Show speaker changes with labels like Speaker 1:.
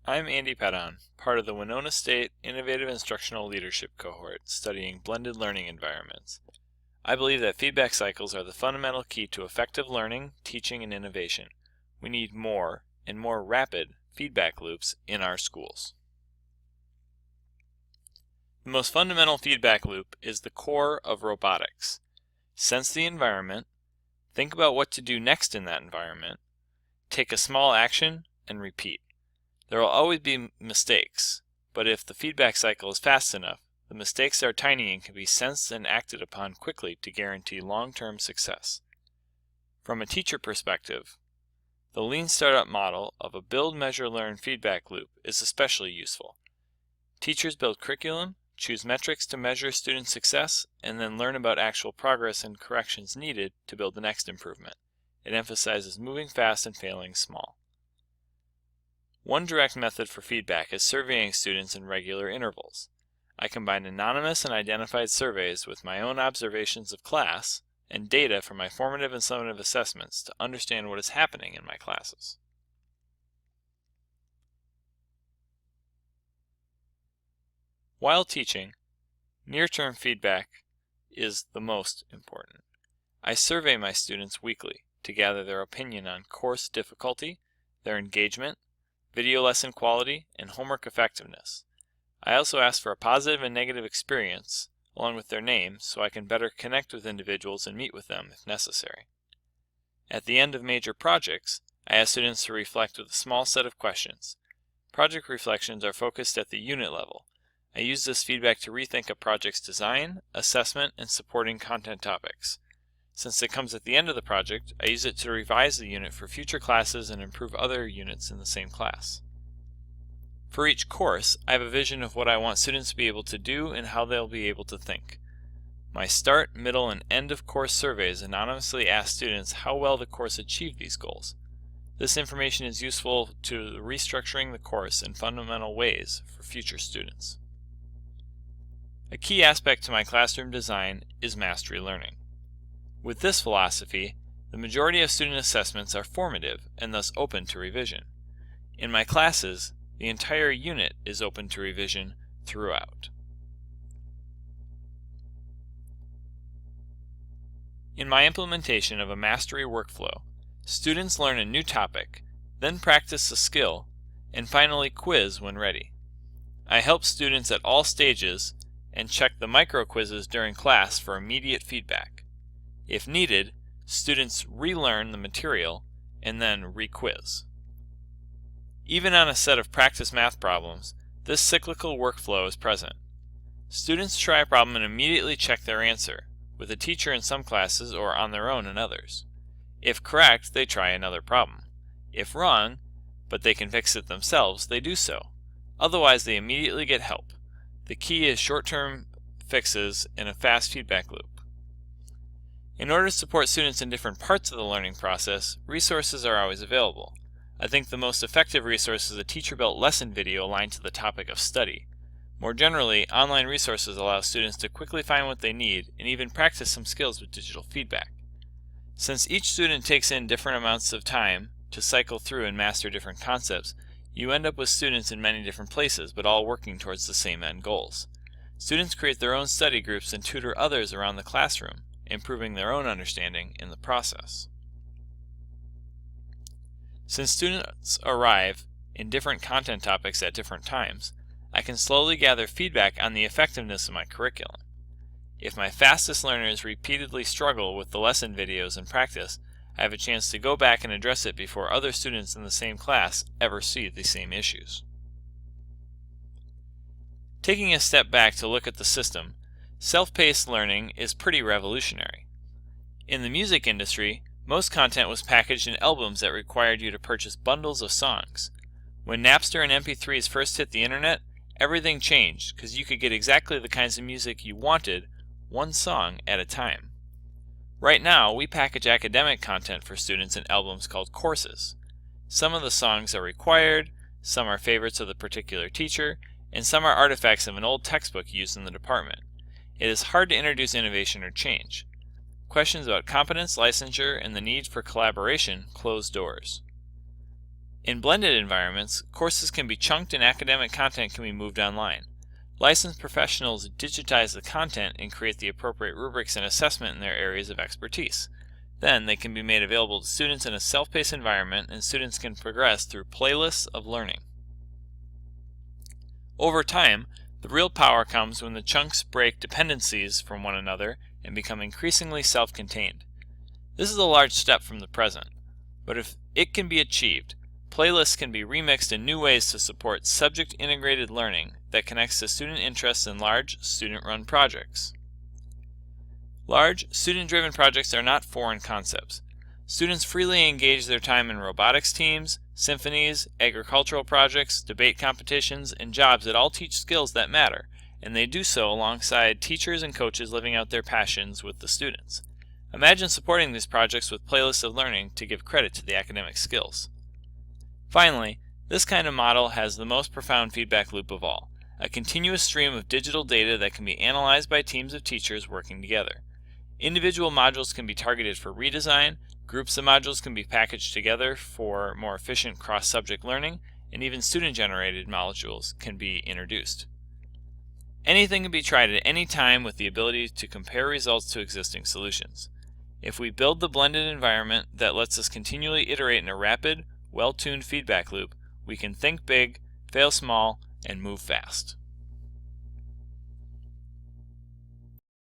Speaker 1: I'm Andy Pedon, part of the Winona State Innovative Instructional Leadership Cohort studying blended learning environments. I believe that feedback cycles are the fundamental key to effective learning, teaching, and innovation. We need more and more rapid feedback loops in our schools. The most fundamental feedback loop is the core of robotics. Sense the environment, think about what to do next in that environment, take a small action, and repeat. There will always be mistakes, but if the feedback cycle is fast enough, the mistakes are tiny and can be sensed and acted upon quickly to guarantee long-term success. From a teacher perspective, the lean startup model of a build, measure, learn feedback loop is especially useful. Teachers build curriculum, choose metrics to measure student success, and then learn about actual progress and corrections needed to build the next improvement. It emphasizes moving fast and failing small. One direct method for feedback is surveying students in regular intervals. I combine anonymous and identified surveys with my own observations of class and data from my formative and summative assessments to understand what is happening in my classes. While teaching, near-term feedback is the most important. I survey my students weekly to gather their opinion on course difficulty, their engagement, video lesson quality, and homework effectiveness. I also ask for a positive and negative experience along with their name so I can better connect with individuals and meet with them if necessary. At the end of major projects, I ask students to reflect with a small set of questions. Project reflections are focused at the unit level. I use this feedback to rethink a project's design, assessment, and supporting content topics. Since it comes at the end of the project, I use it to revise the unit for future classes and improve other units in the same class. For each course, I have a vision of what I want students to be able to do and how they'll be able to think. My start, middle, and end of course surveys anonymously ask students how well the course achieved these goals. This information is useful to restructuring the course in fundamental ways for future students. A key aspect to my classroom design is mastery learning. With this philosophy, the majority of student assessments are formative and thus open to revision. In my classes, the entire unit is open to revision throughout. In my implementation of a mastery workflow, students learn a new topic, then practice a skill, and finally quiz when ready. I help students at all stages and check the micro quizzes during class for immediate feedback. If needed, students relearn the material and then re-quiz. Even on a set of practice math problems, this cyclical workflow is present. Students try a problem and immediately check their answer, with a teacher in some classes or on their own in others. If correct, they try another problem. If wrong, but they can fix it themselves, they do so. Otherwise, they immediately get help. The key is short-term fixes in a fast feedback loop. In order to support students in different parts of the learning process, resources are always available. I think the most effective resource is a teacher-built lesson video aligned to the topic of study. More generally, online resources allow students to quickly find what they need and even practice some skills with digital feedback. Since each student takes in different amounts of time to cycle through and master different concepts, you end up with students in many different places, but all working towards the same end goals. Students create their own study groups and tutor others around the classroom, improving their own understanding in the process. Since students arrive in different content topics at different times, I can slowly gather feedback on the effectiveness of my curriculum. If my fastest learners repeatedly struggle with the lesson videos in practice, I have a chance to go back and address it before other students in the same class ever see the same issues. Taking a step back to look at the system, self-paced learning is pretty revolutionary. In the music industry, most content was packaged in albums that required you to purchase bundles of songs. When Napster and MP3s first hit the internet, everything changed because you could get exactly the kinds of music you wanted, one song at a time. Right now, we package academic content for students in albums called courses. Some of the songs are required, some are favorites of the particular teacher, and some are artifacts of an old textbook used in the department. It is hard to introduce innovation or change. Questions about competence, licensure, and the need for collaboration close doors. In blended environments, courses can be chunked and academic content can be moved online. Licensed professionals digitize the content and create the appropriate rubrics and assessment in their areas of expertise. Then they can be made available to students in a self-paced environment, and students can progress through playlists of learning. Over time, the real power comes when the chunks break dependencies from one another and become increasingly self-contained. This is a large step from the present, but if it can be achieved, playlists can be remixed in new ways to support subject-integrated learning that connects to student interests in large, student-run projects. Large, student-driven projects are not foreign concepts. Students freely engage their time in robotics teams, symphonies, agricultural projects, debate competitions, and jobs that all teach skills that matter, and they do so alongside teachers and coaches living out their passions with the students. Imagine supporting these projects with playlists of learning to give credit to the academic skills. Finally, this kind of model has the most profound feedback loop of all, a continuous stream of digital data that can be analyzed by teams of teachers working together. Individual modules can be targeted for redesign, groups of modules can be packaged together for more efficient cross-subject learning, and even student-generated modules can be introduced. Anything can be tried at any time with the ability to compare results to existing solutions. If we build the blended environment that lets us continually iterate in a rapid, well-tuned feedback loop, we can think big, fail small, and move fast.